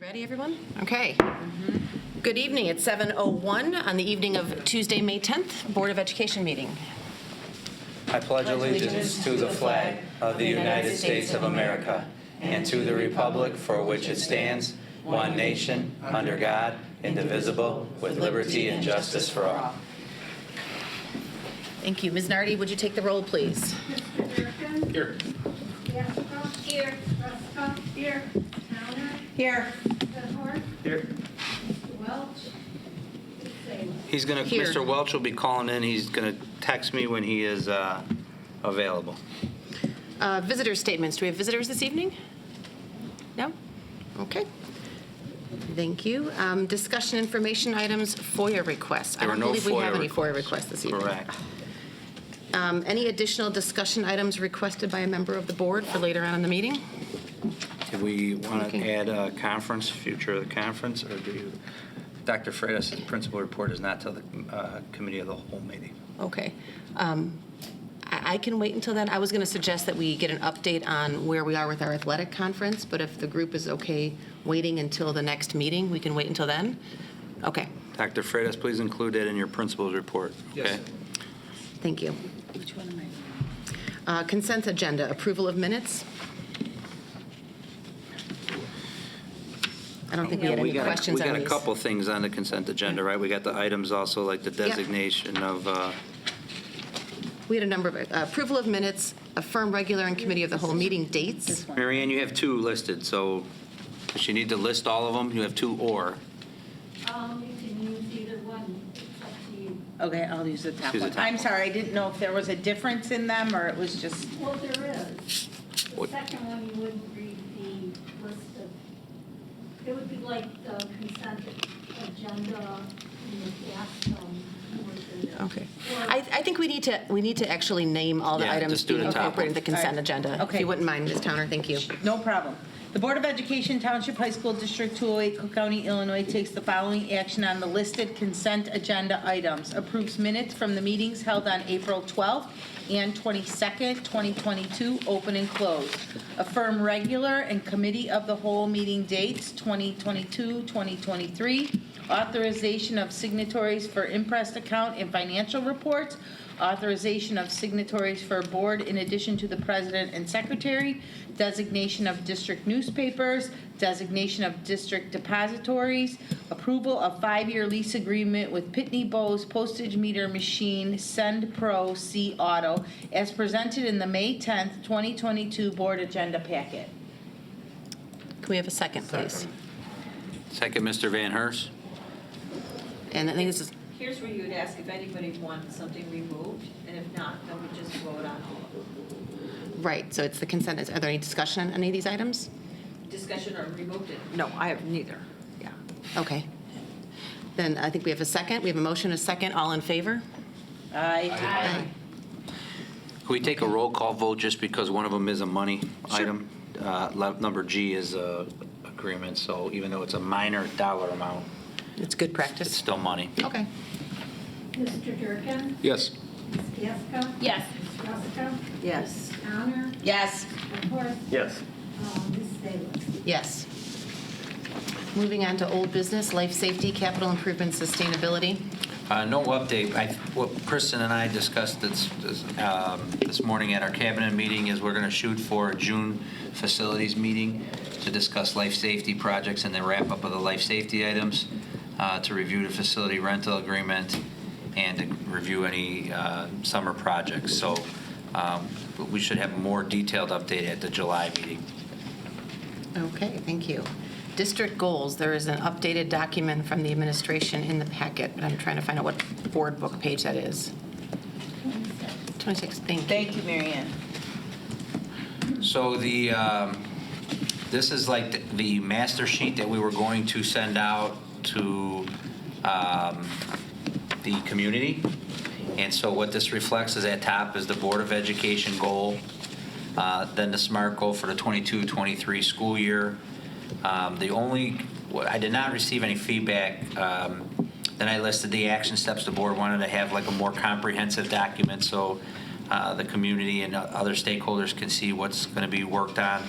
Ready, everyone? Okay. Good evening. It's 7:01 on the evening of Tuesday, May 10th, Board of Education meeting. I pledge allegiance to the flag of the United States of America and to the republic for which it stands, one nation, under God, indivisible, with liberty and justice for all. Thank you. Ms. Nardi, would you take the roll, please? Here. Gasca. Here. Hruska. Here. Towner. Here. Horn. Here. Mr. Welch. He's going to, Here. Mr. Welch will be calling in. He's going to text me when he is available. Visitor statements. Do we have visitors this evening? No? Okay. Thank you. Discussion information items, FOIA requests. There I were don't no believe we have FOIA any FOIA requests this evening. Correct. Any additional discussion items requested by a member of the board for later on in the meeting? Do we want to Okay. add a conference, future of the conference, or do you? Dr. Freitas' principal report is not till the committee of the whole meeting. Okay. I can wait until then. I was going to suggest that we get an update on where we are with our athletic conference, but if the group is okay waiting until the next meeting, we can wait until then? Okay. Dr. Freitas, please include that in your principal's report. Yes. Okay. Thank you. Which one am I? Consent agenda, approval of minutes. I don't think we had any questions on We got these. a couple things on the consent agenda, right? We got the items also, like the designation of, We had a number of, approval of minutes, affirm regular and committee of the whole meeting dates. This one. Mary Ann, you have two listed, so if you need to list all of them, you have two or. You can use either one. It's up to you. Okay, I'll use the top Use the one. top I'm one. sorry, I didn't know if there was a difference in them or it was just, Well, there is. The What- second one, you wouldn't read the list of, it would be like the consent agenda in the past, Okay. I think we need to actually name all the Yeah, items just do being the top incorporated in the one. consent All right. agenda. If Okay. you wouldn't mind, Ms. Towner, thank you. no problem. The Board of Education, Township High School District 208, Cook County, Illinois, takes the following action on the listed consent agenda items. Approves minutes from the meetings held on April 12th and 22nd, 2022, open and closed. Affirm regular and committee of the whole meeting dates, 2022, 2023. Authorization of signatories for impressed account and financial reports. Authorization of signatories for board in addition to the president and secretary. Designation of district newspapers. Designation of district depositories. Approval of 5-year lease agreement with Pitney Bowes Postage Meter Machine Send Pro C Auto as presented in the May 10th, 2022 board agenda packet. Can we have a second, please? Second, Mr. Van Hurst. And I think this is, Here's where you would ask if anybody wants something removed, and if not, then we just vote on right, so it's the consent. Are there any discussion on any of these items? discussion or removed it. No, I have neither. Yeah. Okay. Then I think we have a second. We have a motion, a second. All in favor? Aye. Can we take a roll call vote just because one of them is a money item? Number G is a agreement, so even though it's a minor dollar amount, It's good it's practice. still money. Okay. Mr. Durkin. Yes. Ms. Gasca. Yes. Ms. Hruska. Yes. Ms. Towner. Yes. Ms. Horst. Yes. Ms. Salis. Yes. Moving on to old business, life safety, capital improvement, sustainability. No update. What Kristin and I discussed this morning at our cabinet meeting is we're going to shoot for a June facilities meeting to discuss life safety projects and the wrap up of the life safety items, to review the facility rental agreement, and to review any summer projects. So we should have a more detailed update at the July meeting. Okay, thank you. District goals, there is an updated document from the administration in the packet, but I'm trying to find out what board book page that is. 26, thank you. Thank you, Mary Ann. So this is like the master sheet that we were going to send out to the community. And so what this reflects is at top is the Board of Education goal, then the SMART goal for the 22-23 school year. I did not receive any feedback. Then I listed the action steps the board wanted to have like a more comprehensive document so the community and other stakeholders can see what's going to be worked on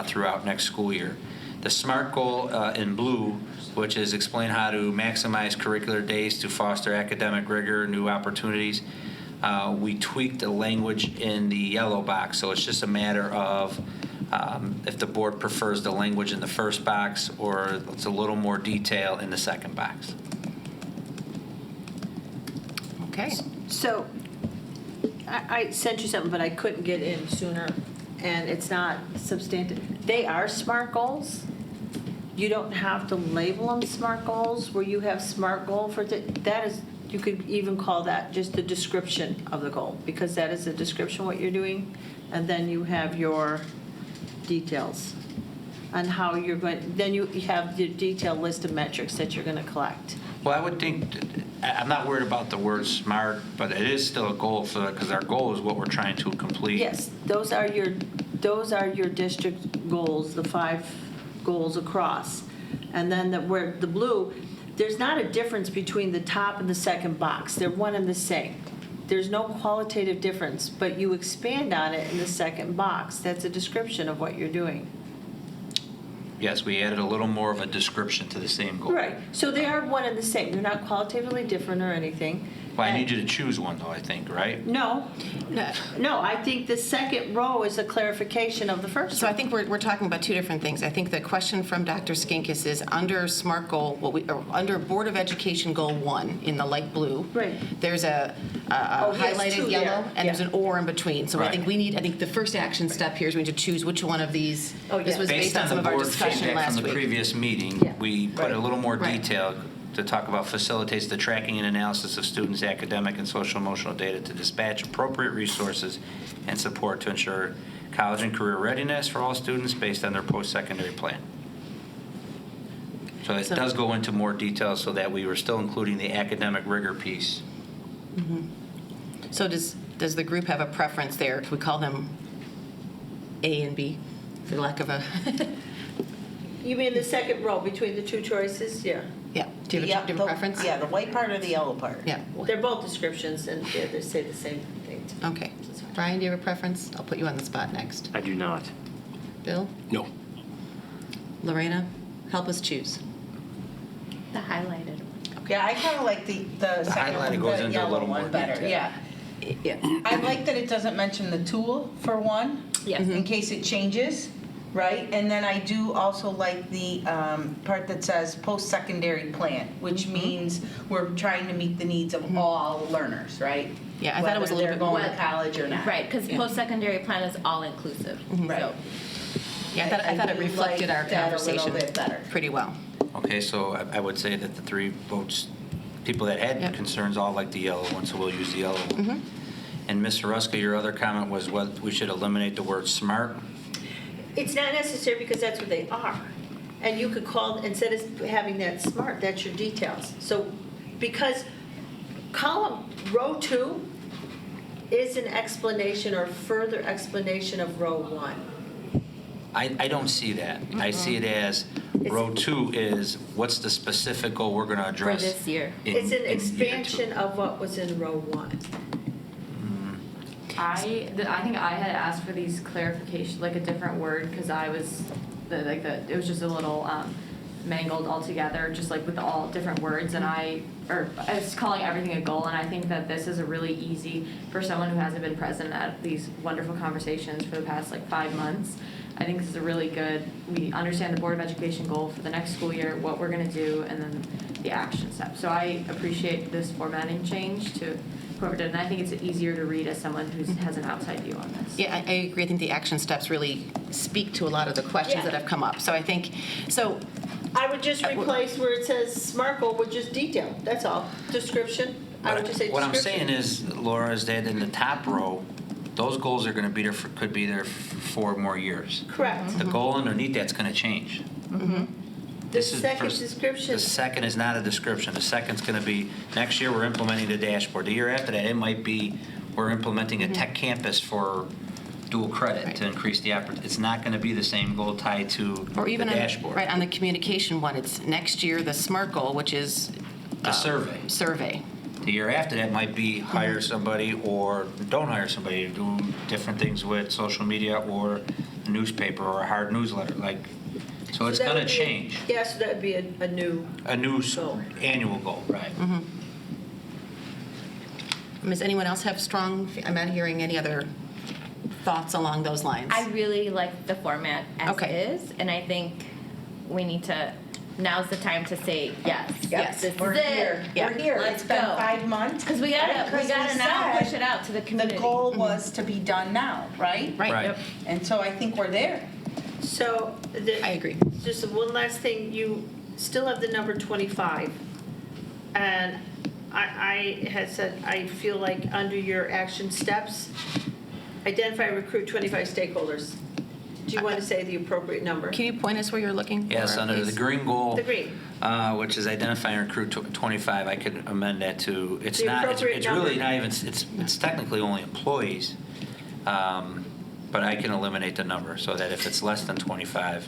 throughout next school year. The SMART goal in blue, which is explain how to maximize curricular days to foster academic rigor, new opportunities. We tweaked the language in the yellow box, so it's just a matter of if the board prefers the language in the first box or it's a little more detail in the second box. Okay. So, I sent you something, but I couldn't get in sooner, and it's not substantive. They are SMART goals. You don't have to label them SMART goals, where you have SMART goal for, that is, you could even call that just the description of the goal, because that is a description of what you're doing, and then you have your details on how you're going, then you have the detailed list of metrics that you're going to collect. Well, I would think, I'm not worried about the word SMART, but it is still a goal because our goal is what we're trying to complete. Yes, those are your district goals, the 5 goals across. And then where the blue, there's not a difference between the top and the second box. They're one and the same. There's no qualitative difference, but you expand on it in the second box. That's a description of what you're doing. Yes, we added a little more of a description to the same goal. Right, so they are one and the same. They're not qualitatively different or anything. Well, I need you to choose one, though, I think, right? No, I think the second row is a clarification of the first So row. I think we're talking about two different things. I think the question from Dr. Skinkis is under SMART goal, under Board of Education Goal 1 in the light blue. Right. There's a Oh, yes, highlighted two yellow, there. and there's Yeah. an or in between. So I Right. think the first action step here is we need to choose which one of these. Oh, This yeah. was based on some of our discussion feedback last from the week. previous meeting, Yeah. we put a Right. little more Right. detail to talk about facilitates the tracking and analysis of students' academic and social emotional data to dispatch appropriate resources and support to ensure college and career readiness for all students based on their post-secondary plan. So it So- does go into more detail so that we were still including the academic rigor piece. So does the group have a preference there? If we call them A and B, for lack of a, You mean the second row between the two choices? Yeah. yeah. Do you have a preference? Yeah, the white part or the yellow part? Yeah. They're both descriptions, and yeah, they say the same thing. Okay. Brian, do you have a preference? I'll put you on the spot next. I do not. Bill? No. Lorena? Help us choose. The highlighted one. Yeah, I kind of like the second highlighted one, goes the into a yellow little more one better, detail. yeah. Yeah. I like that it doesn't mention the tool for one. Yes. In case it changes, right? And then I do also like the part that says post-secondary plan, which means we're trying to meet the needs of all learners, right? Yeah, I thought it was a little Whether bit more. they're going to college or not. Right, because Yeah. post-secondary plan is all-inclusive. Right. So, Yeah, I thought it do reflected like our that a little conversation bit better. pretty well. Okay, so I would say that the 3 votes, people that had Yep. concerns all like the yellow one, so we'll use the yellow one. And Ms. Hruska, your other comment was what we should eliminate the word SMART. It's not necessary because that's what they are. And you could call, instead of having that SMART, that's your details. So, because row 2 is an explanation or further explanation of row 1. I don't see that. I see it as row 2 is what's the specific goal we're going to for address. this year. It's an in year 2. expansion of what was in row 1. I think I had asked for these clarification, like a different word, because I was, it was just a little mangled altogether, just like with all different words, and I was calling everything a goal, and I think that this is a really easy, for someone who hasn't been present at these wonderful conversations for the past 5 months, I think this is a really good, we understand the Board of Education goal for the next school year, what we're gonna do, and then the action steps. So I appreciate this formatting change to whoever did, and I think it's easier to read as someone who has an outside view on this. Yeah, I agree. I think the action steps really speak to a lot of the questions Yeah. that have come up. So I think, I would just replace where it says SMART goal with just detail, that's all. Description, I would just say What description. I'm saying is, Laura, is that in the top row, those goals are going to be there, could be there for 4 more years. Correct. The goal underneath that's going to change. The This is second first- description. The second is not a description. The second's going to be, next year, we're implementing the dashboard. The year after that, it might be, we're implementing a tech campus for dual credit Right. to increase the opportunity. It's not going to be the same goal tied to or the even dashboard. on the communication one, it's next year, the SMART goal, which is The survey. survey. The year after that might be hire somebody or don't hire somebody to do different things with social media or a newspaper or a hard newsletter. So So it's that going to would be change. Yes, that would be a new. A new Goal. annual goal, right. Does anyone else have strong, I'm not hearing any other thoughts along those lines. I really like the format as Okay. is, and I think we need to, now's the time to say yes. Yes. This We're is here. it. Yeah. We're here. Let's It's been go. 5 months. Because we gotta Because we now said push it out to the community. The goal was to be done now, right? Right. Right. Yep. And so I think we're there. So. I agree. Just one last thing, you still have the number 25. And I had said, I feel like under your action steps, identify and recruit 25 stakeholders. Do you want to say the appropriate number? Can you point us where you're looking? Yes, for, under the please? green goal. The green. Which is identify and recruit 25, I could amend that to, it's The not, it's appropriate really number. not even, it's technically only employees. But I can eliminate the number so that if it's less than 25,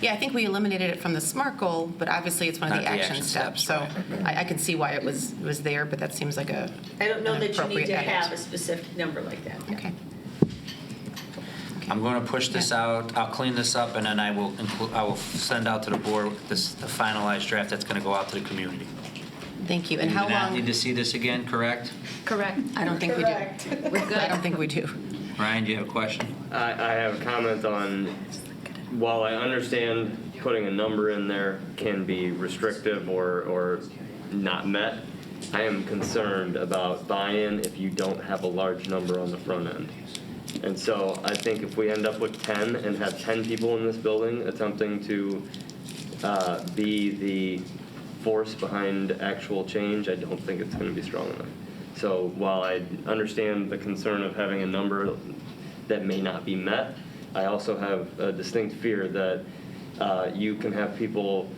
Yeah, I think we eliminated it from the SMART goal, but obviously it's one of Not the the action action steps. steps, So I can see why it was there, but that seems like a I don't know an that you need appropriate to edit. have a specific number like that. Okay. I'm going to push this out, I'll clean this up, and then I will send out to the board the finalized draft that's going to go out to the community. Thank you. And how We do not need long? to see this again, correct? Correct. I don't think we Correct. do. We're good. I don't think we do. Ryan, do you have a question? I have a comment on, while I understand putting a number in there can be restrictive or not met, I am concerned about buy-in if you don't have a large number on the front end. And so I think if we end up with 10 and have 10 people in this building attempting to be the force behind actual change, I don't think it's going to be strong enough. So while I understand the concern of having a number that may not be met, I also have a distinct fear that you can have people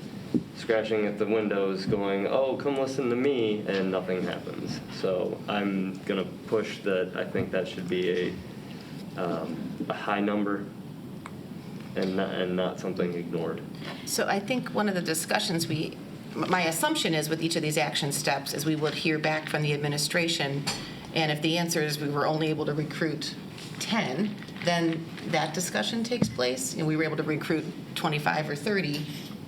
scratching at the windows going, oh, come listen to me, and nothing happens. So I'm going to push that I think that should be a high number and not something ignored. So I think one of the discussions my assumption is with each of these action steps is we would hear back from the administration, and if the answer is we were only able to recruit 10, then that discussion takes place, and we were able to recruit 25 or 30.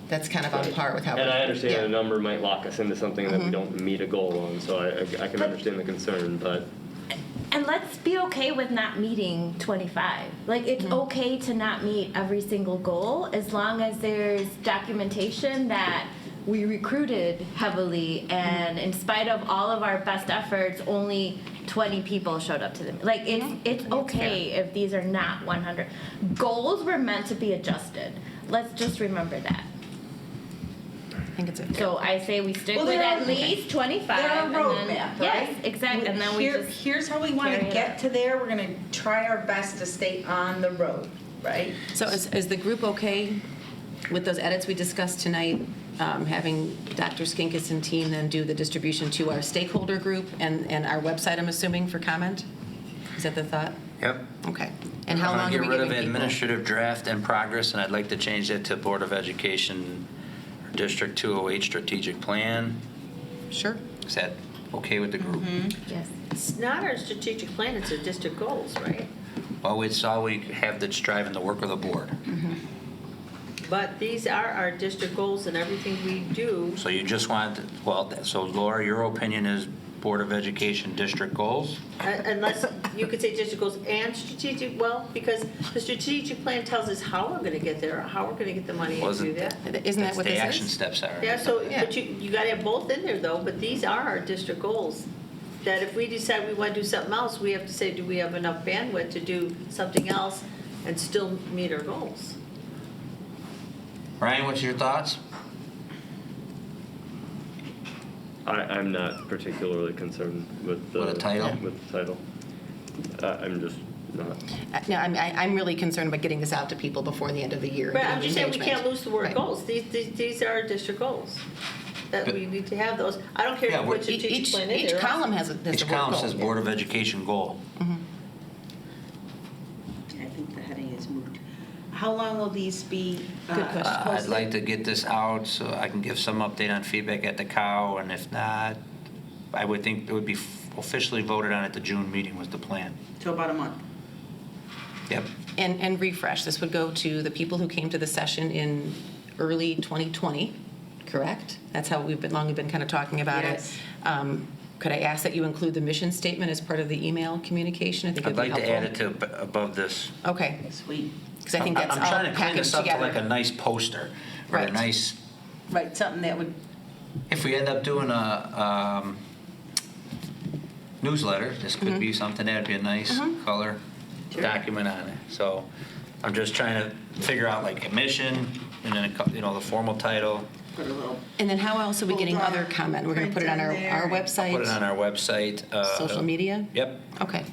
That's kind of on par with how. And I understand yeah. a number might lock us into something that we don't meet a goal on, so I can understand the concern, but And let's be okay with not meeting 25. Like, it's okay to not meet every single goal as long as there's documentation that we recruited heavily and in spite of all of our best efforts, only 20 people showed up to them. Like, it's okay if these are not 100. Goals were meant to be adjusted. Let's just remember that. I think it's a So I say we stick Well, with they're at a- least 25. They're a and roadmap, then, right? Yes, exactly. And then we just Here's how we want carry to it get out. to there. We're going to try our best to stay on the road, right? So is the group okay with those edits we discussed tonight, having Dr. Skinkis and team then do the distribution to our stakeholder group and our website, I'm assuming, for comment? Is that the thought? Yep. Okay. And how long are we I'm going to get rid of giving people? administrative draft and progress, and I'd like to change that to Board of Education District 208 strategic plan. Sure. Is that okay with the group? Yes. It's not our strategic plan, it's our district goals, right? Well, it's all we have that's driving the work of the board. But these are our district goals and everything we do. So you just want, so Laura, your opinion is Board of Education district goals? Unless you could say district goals and strategic, well, because the strategic plan tells us how we're going to get there, how we're going to get the money to do Wasn't that. Isn't that That's what the this action is? steps are. Yeah, so, Yeah. but you got to have both in there though, but these are our district goals. That if we decide we want to do something else, we have to say, do we have enough bandwidth to do something else and still meet our goals? Ryan, what's your thoughts? I'm not particularly concerned with the With the title? With the title. I'm just not. No, I'm really concerned about getting this out to people before the end of the year. and But getting I'm just saying we engagement. can't lose the word Right. goals. These are our district goals. That But- we need to have those. I don't care Yeah, if you we're- put strategic Each plan in there. column has a Each word column goal. says Board of Education goal. I think the heading is moot. How long will these be Good question. I'd posted? like to get this out so I can give some update on feedback at the cow, and if not, I would think it would be officially voted on at the June meeting was the plan. To about a month. Yep. And refresh, this would go to the people who came to the session in early 2020, correct? That's how we've been kind of talking about Yes. it. Could I ask that you include the mission statement as part of the email communication? I think it'd I'd be like helpful. to add it to above this. Okay, Sweet. because I think that's I'm all trying to clean packaged this up to like a together. nice poster, or a Right. nice, Right, something that would, if we end up doing a newsletter, this could be something that'd be a nice color document on it. So I'm just trying to figure out like a mission, and then the formal title. put a little, And then how else are we getting other comment? We're going to put it on our Print on there. website? Put it on our website. Social media? Yep, Okay.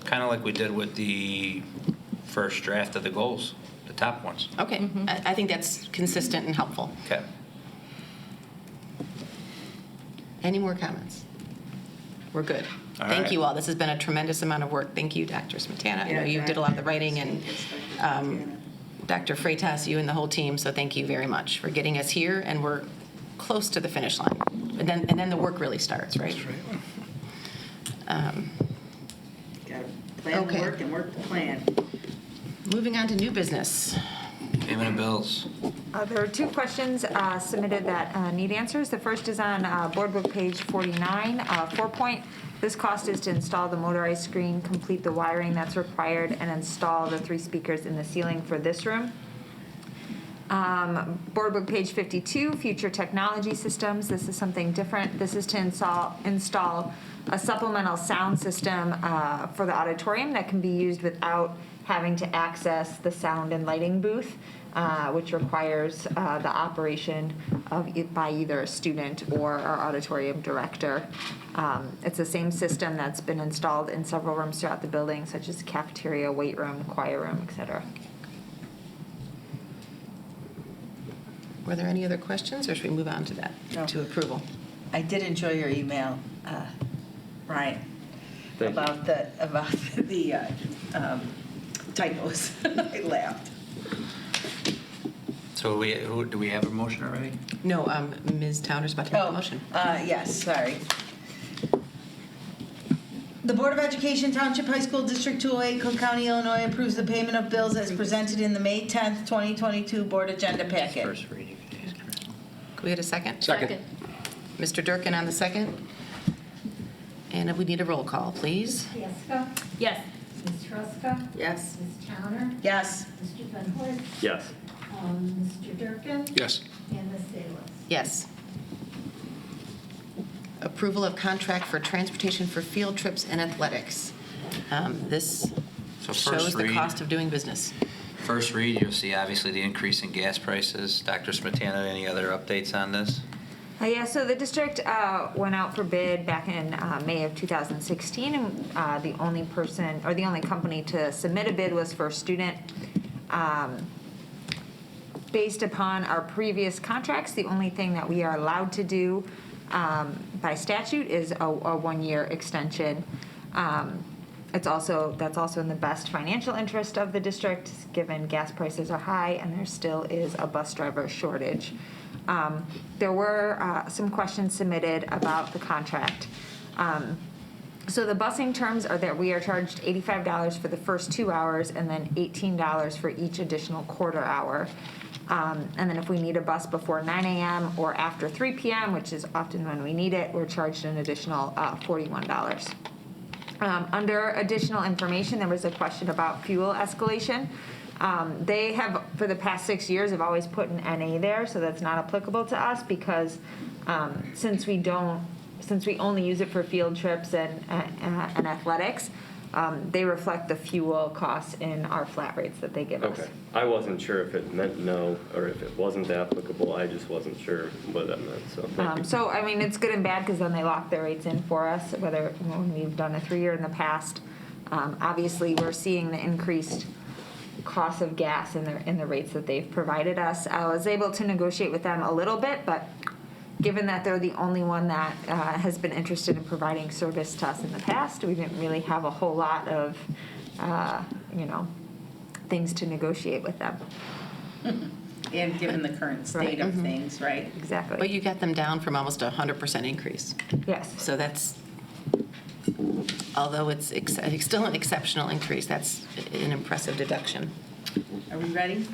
kind of like we did with the first draft of the goals, the top ones. Okay, I think that's consistent and helpful. Okay. Any more comments? We're good. All Thank right. you all. This has been a tremendous amount of work. Thank you, Dr. Smetana. I know you did a lot of the writing, and Dr. Freitas, you and the whole team, so thank you very much for getting us here, and we're close to the finish line. And then the work really starts, right? gotta plan Okay. the work and work the plan. Moving on to new business. Payment of bills. There are two questions submitted that need answers. The first is on Board Book page 49, 4-point. This cost is to install the motorized screen, complete the wiring that's required, and install the 3 speakers in the ceiling for this room. Board Book page 52, future technology systems. This is something different. This is to install a supplemental sound system for the auditorium that can be used without having to access the sound and lighting booth, which requires the operation of it by either a student or our auditorium director. It's the same system that's been installed in several rooms throughout the building, such as cafeteria, weight room, choir room, et cetera. Were there any other questions, or should we move on to that, No. to approval? I did enjoy your email, Ryan, Thank you. about the typos. I laughed. So do we have a motion already? No, Ms. Towner's about to make a motion. Yes, sorry. The Board of Education Township High School District 208, Cook County, Illinois approves the payment of bills as presented in the May 10th, 2022 Board Agenda Packet. First reading. Can we get a second? Second. Mr. Durkin on the second. And we need a roll call, please. Gasca, Yes. Ms. Hruska, Yes. Ms. Towner, Yes. Mr. Van Horn, Yes. Mr. Durkin, Yes. and Ms. Salas. Yes. Approval of contract for transportation for field trips and athletics. This So first shows the read. cost of doing business. First read, you'll see obviously the increase in gas prices. Dr. Smetana, any other updates on this? Yeah, so the district went out for bid back in May of 2016, and the only person, or the only company to submit a bid was First Student. Based upon our previous contracts, the only thing that we are allowed to do by statute is a 1-year extension. That's also in the best financial interest of the district, given gas prices are high and there still is a bus driver shortage. There were some questions submitted about the contract. So the busing terms are that we are charged $85 for the first 2 hours and then $18 for each additional quarter hour. And then if we need a bus before 9 a.m. or after 3 p.m., which is often when we need it, we're charged an additional $41. Under additional information, there was a question about fuel escalation. They have, for the past 6 years, have always put an NA there, so that's not applicable to us because since we only use it for field trips and athletics, they reflect the fuel costs in our flat rates that they give us. Okay. I wasn't sure if it meant no or if it wasn't applicable. I just wasn't sure what that meant. So thank you. So, I mean, it's good and bad because then they lock their rates in for us, whether when we've done a 3-year in the past. Obviously, we're seeing the increased cost of gas in the rates that they've provided us. I was able to negotiate with them a little bit, but given that they're the only one that has been interested in providing service to us in the past, we didn't really have a whole lot of, things to negotiate with them. And given the current state of things, right? Exactly. But you got them down from almost a 100% increase. Yes. So that's Although it's still an exceptional increase, that's an impressive deduction. Are we ready?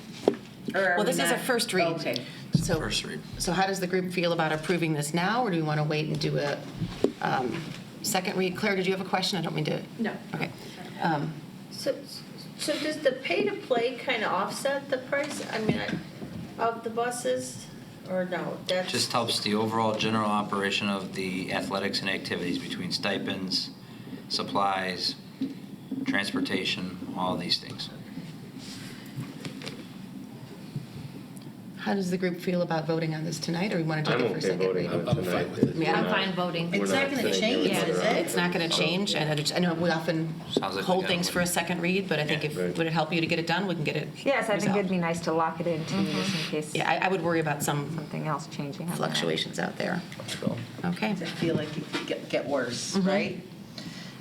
Or are Well, we this is a not? first read. Okay. So, First read. So how does the group feel about approving this now, or do we want to wait and do a second read? Claire, did you have a question? I don't mean to. No. Okay. So does the pay-to-play kind of offset the price, of the buses, or no? That's Just helps the overall general operation of the athletics and activities between stipends, supplies, transportation, all these things. How does the group feel about voting on this tonight, or we want to I'm take it for okay second voting reading? on it tonight. Yeah, I'm fine voting. It's not going to change, is it? It's not going to change, and I know we often Sounds like we hold got things one. for a second read, but I think Yeah. would it help you to get it done, we can get it Yes, I think it'd be resolved. nice to lock it in too, just in case Yeah, I would worry about some something else changing. on that. fluctuations out there. Okay. I feel like it could get worse, Mm-hmm. right?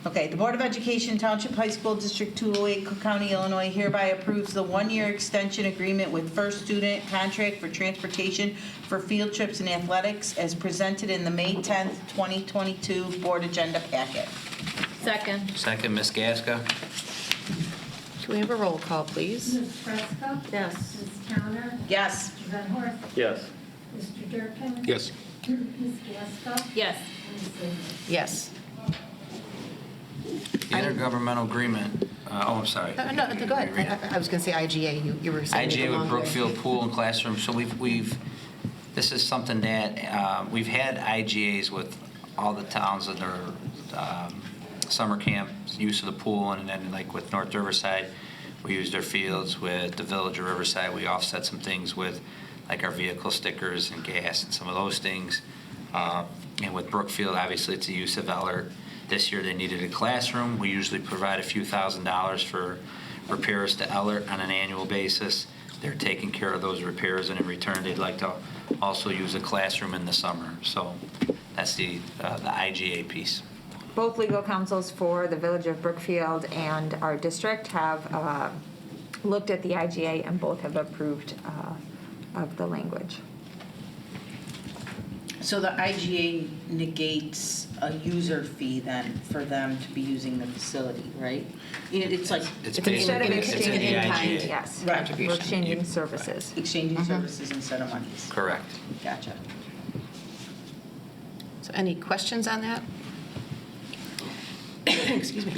Okay, the Board of Education Township High School District 208, Cook County, Illinois hereby approves the one-year extension agreement with First Student Contract for Transportation for Field Trips and Athletics as presented in the May 10th, 2022 Board Agenda Packet. Second. Second, Ms. Gasca? Can we have a roll call, please? Ms. Fresco? Yes. Ms. Towner? Yes. Mr. Van Horst? Yes. Mr. Durkin? Yes. Ms. Gasko? Yes. Ms. Salas? Yes. The intergovernmental agreement, I'm sorry. No, go ahead. I was going to say IGA, you were saying. it IGA with belonged Brookfield Pool and Classroom, so this is something that, we've had IGAs with all the towns in their summer camp, use of the pool, and then like with North Riverside, we use their fields. With the Village of Riverside, we offset some things with like our vehicle stickers and gas and some of those things. And with Brookfield, obviously it's a use of Eller. This year they needed a classroom. We usually provide a few $1,000s for repairs to Eller on an annual basis. They're taking care of those repairs, and in return they'd like to also use a classroom in the summer. So that's the IGA piece. Both legal counsels for the Village of Brookfield and our district have looked at the IGA, and both have approved of the language. So the IGA negates a user fee then for them to be using the facility, right? It's like It's It's an basically, Instead of it's an it's in the in-kind. IGA. Yes, Right. we're Contribution. exchanging services. exchanging services instead of monies. Correct. Gotcha. So any questions on that? Excuse me.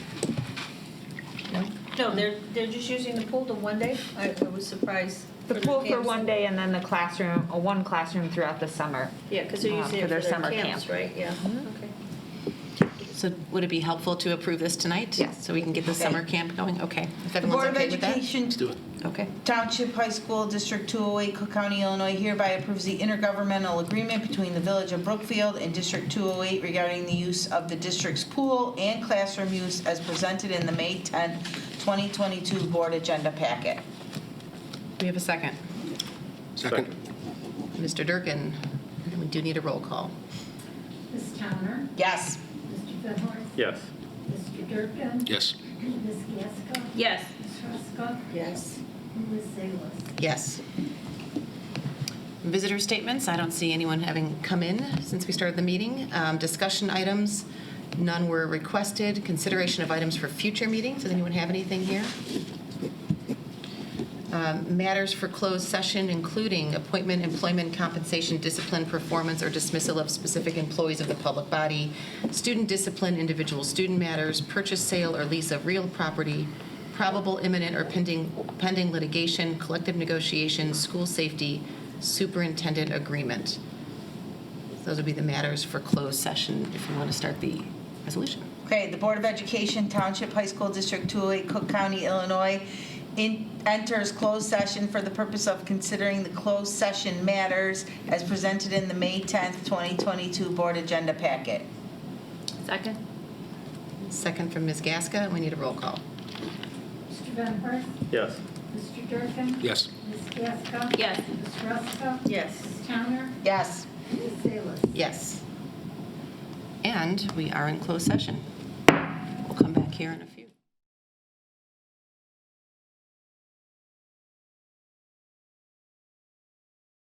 No, they're just using the pool to one day? I was surprised. The pool for camps. one day, and then the classroom, one classroom throughout the summer. Yeah, because they're using it for their summer camps, camp. right? Yeah, Mm-hmm. okay. So would it be helpful to approve this tonight? Yes. So we can get the Okay. summer camp going? Okay. If The everyone's Board of okay with that? Education Let's do it. Okay. Township High School District 208, Cook County, Illinois hereby approves the intergovernmental agreement between the Village of Brookfield and District 208 regarding the use of the district's pool and classroom use as presented in the May 10th, 2022 Board Agenda Packet. We have a second. Second. Mr. Durkin, we do need a roll call. Ms. Towner? Yes. Mr. Van Horst? Yes. Mr. Durkin? Yes. Ms. Gasko? Yes. Ms. Fresco? Yes. Ms. Salas? Yes. Visitor statements, I don't see anyone having come in since we started the meeting. Discussion items, none were requested. Consideration of items for future meetings, does anyone have anything here? Matters for closed session, including appointment, employment, compensation, discipline, performance, or dismissal of specific employees of the public body, student discipline, individual student matters, purchase, sale, or lease of real property, probable imminent or pending litigation, collective negotiations, school safety, superintendent agreement. Those would be the matters for closed session if we want to start the resolution. Okay, the Board of Education Township High School District 208, Cook County, Illinois enters closed session for the purpose of considering the closed session matters as presented in the May 10th, 2022 Board Agenda Packet. Second. Second from Ms. Gasca, and we need a roll call. Mr. Van Horst? Yes. Mr. Durkin? Yes. Ms. Gasko? Yes. Ms. Fresco? Yes. Ms. Towner? Yes. Ms. Salas? Yes. And we are in closed session. We'll come back here in a few.